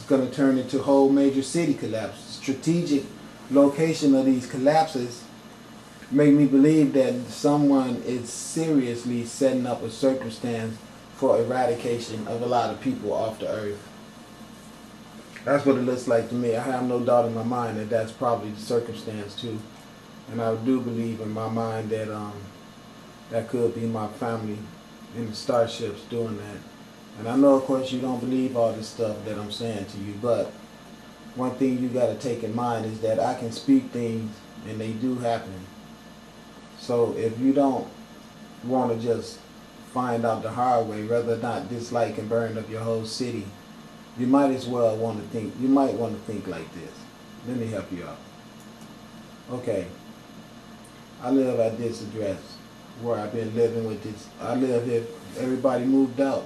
going to turn into whole major city collapse. Strategic location of these collapses make me believe that someone is seriously setting up a circumstance for eradication of a lot of people off the earth. That's what it looks like to me. I have no doubt in my mind that that's probably the circumstance too. And I do believe in my mind that that could be my family in the starships doing that. And I know, of course, you don't believe all this stuff that I'm saying to you, but one thing you got to take in mind is that I can speak things and they do happen. So if you don't want to just find out the hard way, rather not dislike and burn up your whole city, you might as well want to think, you might want to think like this. Let me help you out. Okay, I live at this address where I've been living with this. I live here, everybody moved out.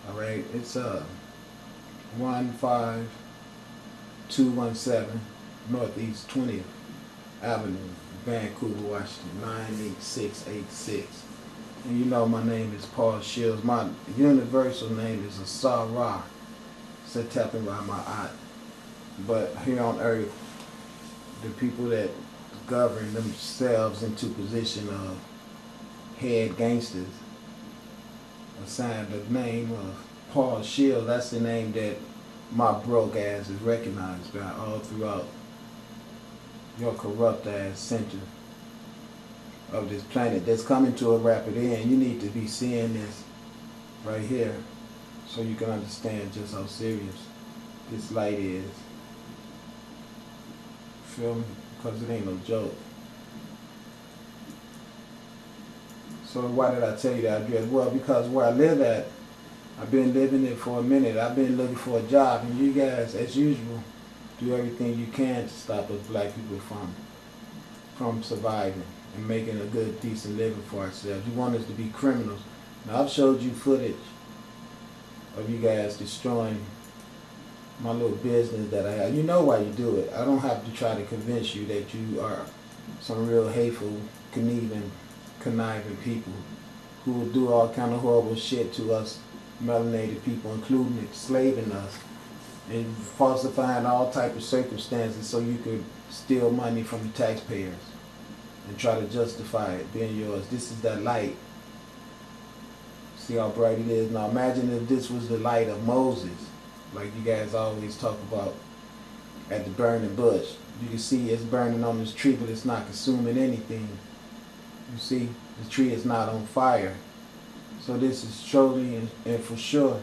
All right, it's 15217 Northeast 20th Avenue, Vancouver, Washington, 98686. And you know my name is Paul Shields. My universal name is Asar, tapping by my aunt. But here on earth, the people that govern themselves into position of head gangsters assigned the name of Paul Shields. That's the name that my broke ass is recognized by all throughout your corrupt ass center of this planet that's coming to a rapid end. You need to be seeing this right here so you can understand just how serious this light is. Feel me? Because it ain't no joke. So why did I tell you that address? Well, because where I live at, I've been living it for a minute. I've been looking for a job, and you guys, as usual, do everything you can to stop us black people from surviving and making a good, decent living for ourselves. You want us to be criminals. Now, I've showed you footage of you guys destroying my little business that I have. You know why you do it. I don't have to try to convince you that you are some real hateful, conniving people who will do all kind of horrible shit to us melanated people, including enslaving us and falsifying all type of circumstances so you could steal money from the taxpayers and try to justify it being yours. This is that light. See how bright it is? Now imagine if this was the light of Moses, like you guys always talk about at the burning bush. You can see it's burning on this tree, but it's not consuming anything. You see, the tree is not on fire. So this is truly and for sure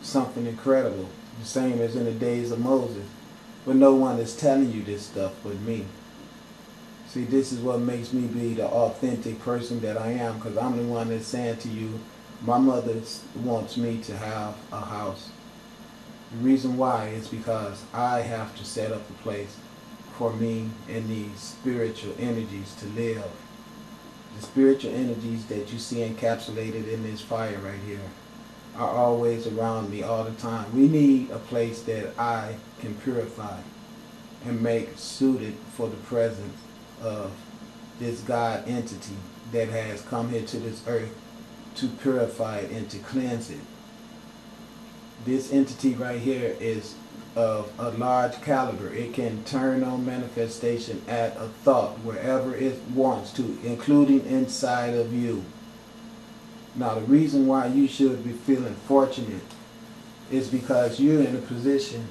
something incredible, the same as in the days of Moses. But no one is telling you this stuff but me. See, this is what makes me be the authentic person that I am, because I'm the one that's saying to you, my mother wants me to have a house. The reason why is because I have to set up a place for me and these spiritual energies to live. The spiritual energies that you see encapsulated in this fire right here are always around me all the time. We need a place that I can purify and make suited for the presence of this God entity that has come here to this earth to purify it and to cleanse it. This entity right here is of a large caliber. It can turn on manifestation at a thought wherever it wants to, including inside of you. Now the reason why you should be feeling fortunate is because you're in a position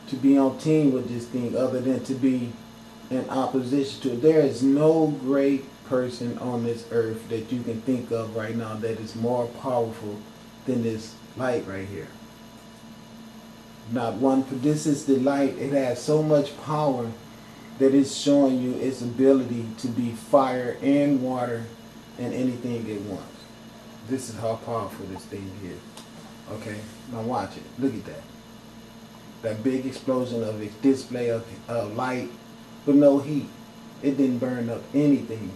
to be on team with this thing other than to be in opposition to it. There is no great person on this earth that you can think of right now that is more powerful than this light right here. Not one. This is the light. It has so much power that it's showing you its ability to be fire and water and anything it wants. This is how powerful this thing is. Okay, now watch it. Look at that. That big explosion of its display of light with no heat. It didn't burn up anything.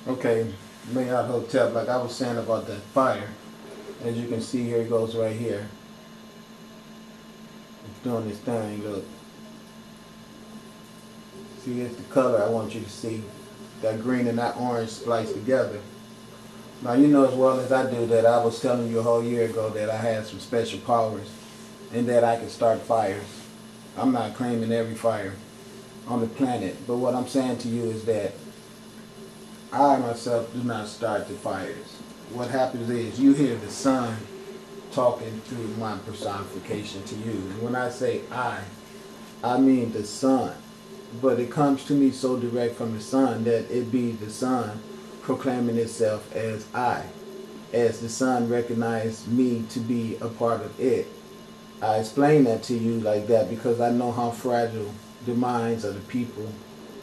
Okay, Marriott Hotel, like I was saying about that fire. As you can see here, it goes right here. It's doing this thing, look. See, it's the color I want you to see. That green and that orange spliced together. Now you know as well as I do that I was telling you a whole year ago that I had some special powers and that I could start fires. I'm not claiming every fire on the planet, but what I'm saying to you is that I myself do not start the fires. What happens is you hear the sun talking through my personification to you. And when I say I mean the sun. But it comes to me so direct from the sun that it be the sun proclaiming itself as I. As the sun recognized me to be a part of it. I explain that to you like that because I know how fragile the minds of the people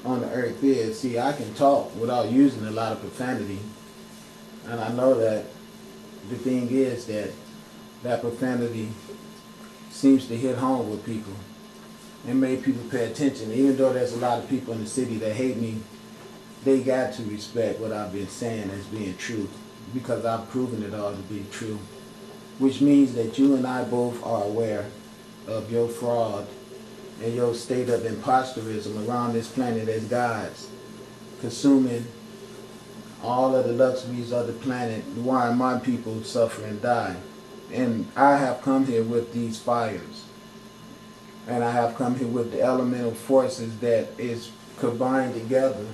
on the earth is. See, I can talk without using a lot of profanity. And I know that the thing is that profanity seems to hit home with people and make people pay attention. Even though there's a lot of people in the city that hate me, they got to respect what I've been saying as being true because I've proven it all to be true. Which means that you and I both are aware of your fraud and your state of imposterism around this planet as gods, consuming all of the luxuries of the planet, while my people suffer and die. And I have come here with these fires. And I have come here with the elemental forces that is combined together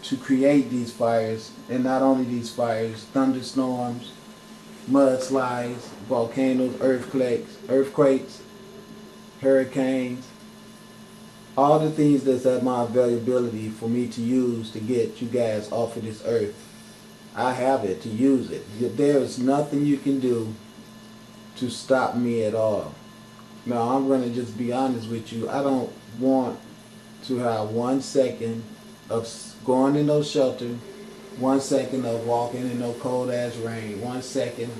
to create these fires. And not only these fires, thunderstorms, mudslides, volcanoes, earthquakes, hurricanes, all the things that's at my availability for me to use to get you guys off of this earth. I have it to use it. There is nothing you can do to stop me at all. Now, I'm going to just be honest with you. I don't want to have 1 second of going in no shelter, 1 second of walking in no cold ass rain, 1 second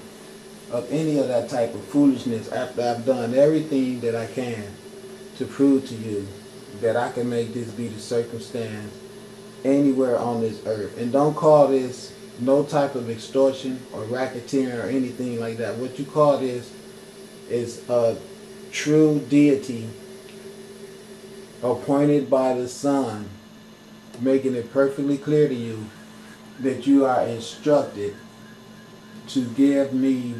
of any of that type of foolishness after I've done everything that I can to prove to you that I can make this be the circumstance anywhere on this earth. And don't call this no type of extortion or racketeering or anything like that. What you call this is a true deity appointed by the sun, making it perfectly clear to you that you are instructed to give me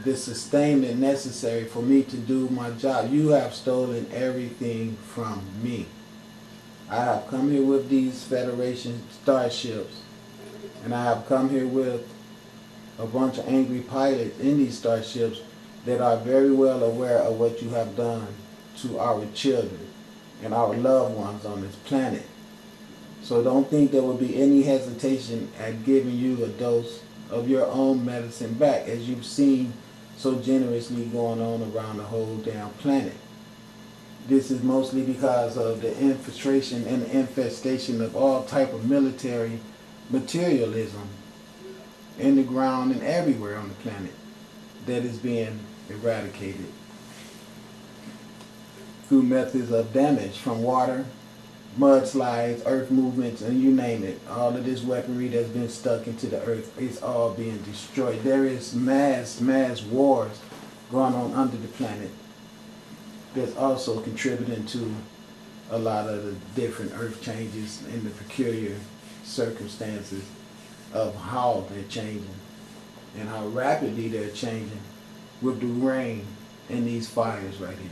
the sustainment necessary for me to do my job. You have stolen everything from me. I have come here with these Federation starships, and I have come here with a bunch of angry pilots in these starships that are very well aware of what you have done to our children and our loved ones on this planet. So don't think there will be any hesitation at giving you a dose of your own medicine back, as you've seen so generously going on around the whole damn planet. This is mostly because of the infiltration and the infestation of all type of military materialism in the ground and everywhere on the planet that is being eradicated through methods of damage from water, mudslides, earth movements, and you name it. All of this weaponry that's been stuck into the earth is all being destroyed. There is mass wars going on under the planet that's also contributing to a lot of the different earth changes and the peculiar circumstances of how they're changing and how rapidly they're changing with the rain and these fires right here.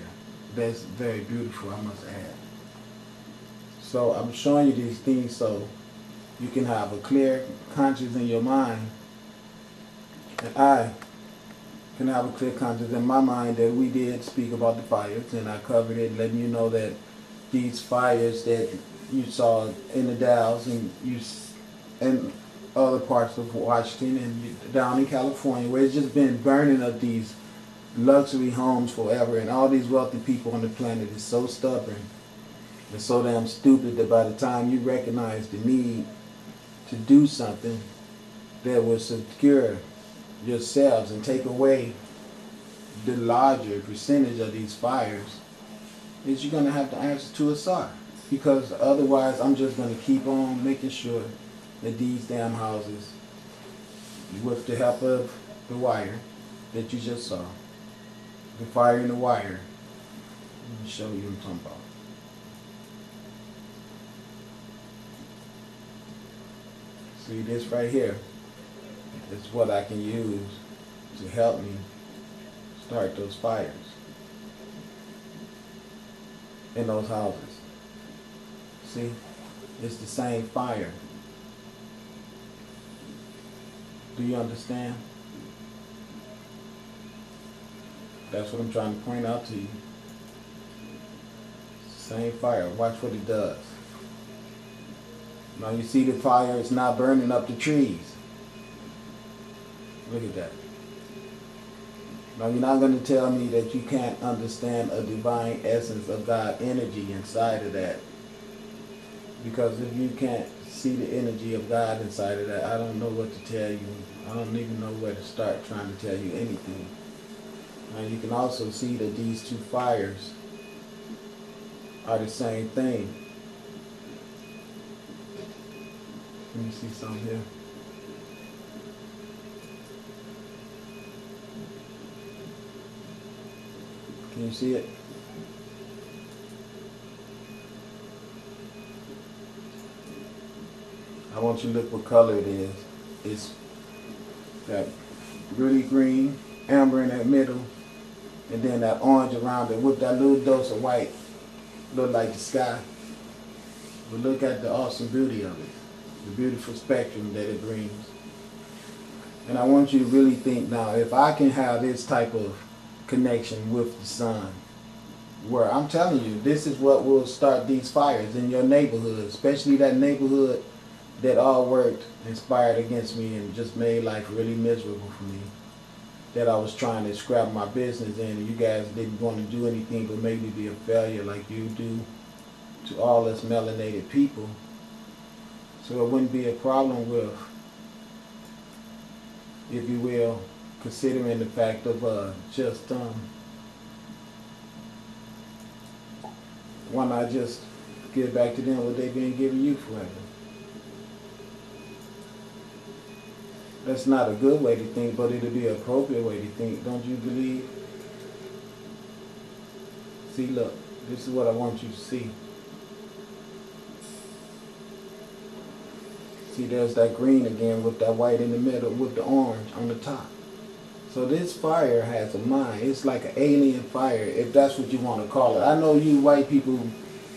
That's very beautiful, I must add. So I'm showing you these things so you can have a clear conscience in your mind, and I can have a clear conscience in my mind that we did speak about the fires, and I covered it, letting you know that these fires that you saw in the Dalles and other parts of Washington and down in California, where it's just been burning up these luxury homes forever, and all these wealthy people on the planet is so stubborn and so damn stupid that by the time you recognize the need to do something that will secure yourselves and take away the larger percentage of these fires, is you're going to have to answer to Asar. Because otherwise I'm just going to keep on making sure that these damn houses, with the help of the wire that you just saw, the fire in the wire, let me show you what I'm talking about. See this right here. is what I can use to help me start those fires in those houses. See, it's the same fire. Do you understand? That's what I'm trying to point out to you. It's the same fire. Watch what it does. Now you see the fire is not burning up the trees. Look at that. Now you're not going to tell me that you can't understand a divine essence of God energy inside of that. Because if you can't see the energy of God inside of that, I don't know what to tell you. I don't even know where to start trying to tell you anything. Now you can also see that these two fires are the same thing. Let me see something here. Can you see it? I want you to look what color it is. It's that really green, amber in that middle, and then that orange around it with that little dose of white. Look like the sky. But look at the awesome beauty of it. The beautiful spectrum that it brings. And I want you to really think now, if I can have this type of connection with the sun, where I'm telling you, this is what will start these fires in your neighborhood, especially that neighborhood that all worked, inspired against me and just made life really miserable for me. That I was trying to scrap my business in, and you guys didn't want to do anything but maybe be a failure like you do to all us melanated people. So it wouldn't be a problem with, if you will, considering the fact of just why not just give back to them what they've been giving you forever? That's not a good way to think, but it'll be an appropriate way to think. Don't you believe? See, look, this is what I want you to see. See, there's that green again with that white in the middle with the orange on the top. So this fire has a mind. It's like an alien fire, if that's what you want to call it. I know you white people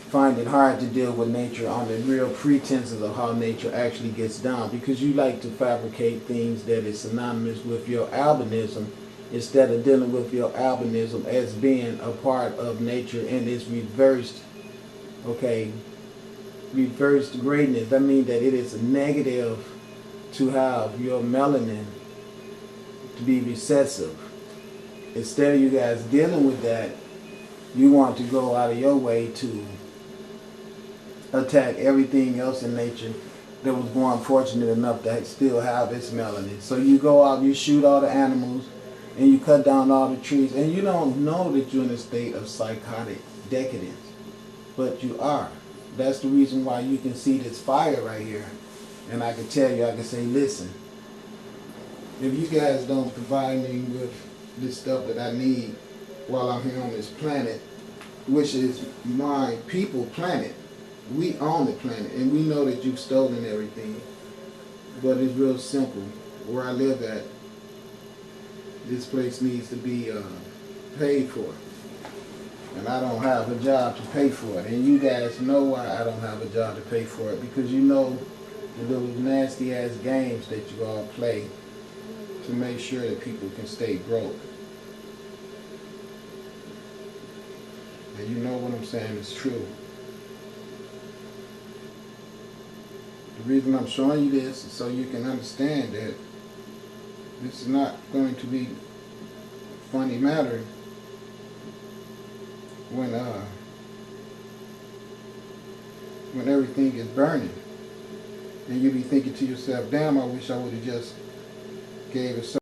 find it hard to deal with nature on the real pretenses of how nature actually gets down, because you like to fabricate things that is synonymous with your albinism instead of dealing with your albinism as being a part of nature and its reversed, okay, reversed greatness. That means that it is a negative to have your melanin to be recessive. Instead of you guys dealing with that, you want to go out of your way to attack everything else in nature that was born fortunate enough to still have its melanin. So you go out, you shoot all the animals, and you cut down all the trees, and you don't know that you're in a state of psychotic decadence, but you are. That's the reason why you can see this fire right here. And I can tell you, I can say, listen, if you guys don't provide me with this stuff that I need while I'm here on this planet, which is my people planet, we own the planet, and we know that you've stolen everything. But it's real simple. Where I live at, this place needs to be paid for. And I don't have a job to pay for it. And you guys know why I don't have a job to pay for it. Because you know the little nasty ass games that you all play to make sure that people can stay broke. And you know what I'm saying is true. The reason I'm showing you this is so you can understand that this is not going to be a funny matter when everything is burning. And you be thinking to yourself, damn, I wish I would have just gave a